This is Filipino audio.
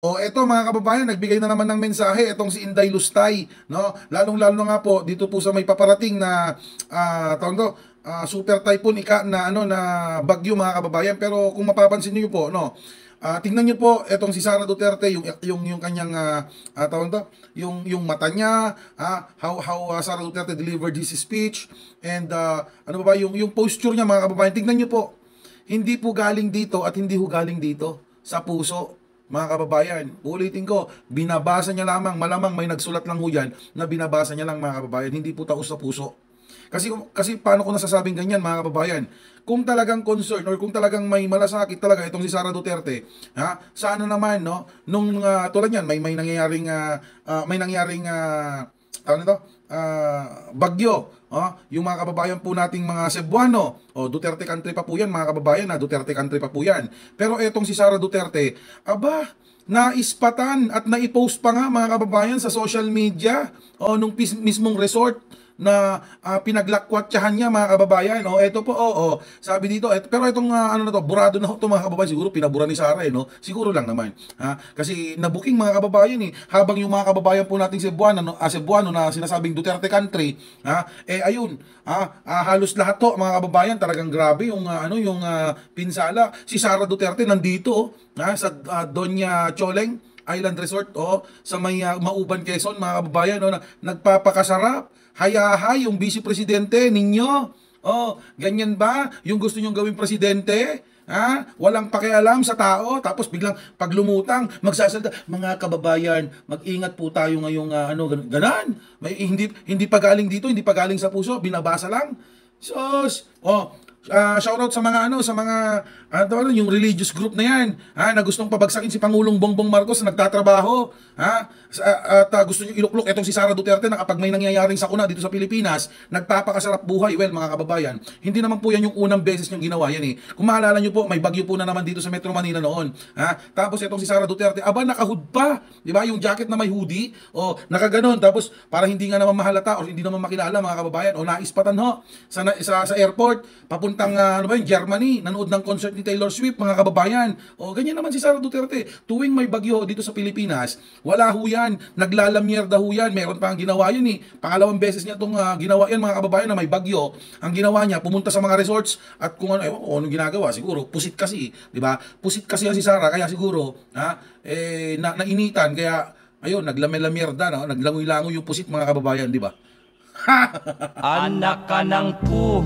O eto mga kababayan, nagbigay na naman ng mensahe itong si Inday Lustay, no? Lalong-lalo na nga po dito po sa may paparating na tawag to, super typhoon ika na ano na bagyo mga kababayan. Pero kung mapapansin niyo po, no, tingnan niyo po etong si Sara Duterte, yung kanyang tawag to, yung mata niya, how Sara Duterte delivered his speech, and ano ba yung posture niya mga kababayan. Tingnan niyo po, hindi po galing dito at hindi ho galing dito sa puso. Mga kababayan, ulitin ko, binabasa niya lamang, malamang may nagsulat lang ho yan na binabasa niya lang mga kababayan, hindi po taos sa puso. Kasi paano ko nasasabing ganyan mga kababayan? Kung talagang concern or kung talagang may malasakit talaga itong si Sara Duterte, sana naman no nung tulad niyan may nangyaring tawag nito, bagyo, yung mga kababayan po nating mga Cebuano, Duterte country pa po yan mga kababayan, Duterte country pa po yan. Pero etong si Sara Duterte, aba, naispatan at naipost pa nga mga kababayan sa social media nung mismong resort na pinaglakwatsahan niya mga kababayan. Eto po, sabi dito, pero itong ano na to, burado na to mga kababayan, siguro pinabura ni Sara no? Siguro lang naman. Kasi nabuking mga kababayan habang yung mga kababayan po nating Cebuano, Cebuano na sinasabing Duterte country, ayun, halos lahat to mga kababayan, talagang grabe yung pinsala. Si Sara Duterte nandito, sa Doña Choleng Island Resort sa may Mauban, Quezon mga kababayan, nagpapakasarap. Hayahay yung vice presidente ninyo. Ganyan ba yung gusto nyong gawing presidente? Walang pakialam sa tao, tapos biglang paglumutang, magsasalita, mga kababayan, mag-ingat po tayo ngayong ganan. Hindi pa galing dito, hindi pa galing sa puso, binabasa lang. Sus, shoutout sa mga yung religious group na yan, na gustong pabagsakin si Pangulong Bongbong Marcos na nagtatrabaho, at gusto niyo iluklok etong si Sara Duterte na kapag may nangyayaring sakuna dito sa Pilipinas, nagpapakasarap buhay. Well, mga kababayan, hindi naman po yan yung unang beses niyang ginawa yan Kung maalala niyo po, may bagyo po na naman dito sa Metro Manila noon. Tapos etong si Sara Duterte, naka-hood pa, di ba? Yung jacket na may hoodie, nakaganon, tapos para hindi nga naman mahalata o hindi naman makilala mga kababayan, naispatan sa airport, papuntang Germany, nanood ng concert ni Taylor Swift mga kababayan. Ganyan naman si Sara Duterte. Tuwing may bagyo dito sa Pilipinas, wala ho yan, naglalamierda ho yan. Meron pa ang ginawa yun Pangalawang beses niya itong ginawa yan mga kababayan na may bagyo. Ang ginawa niya, pumunta sa mga resorts at kung anong ginagawa, siguro pusit kasi, di ba? Pusit kasi yan si Sara, kaya siguro nainitan, kaya ayun, naglamelamierda, naglangoy-langoy yung pusit mga kababayan, di ba? Anak ka ng pu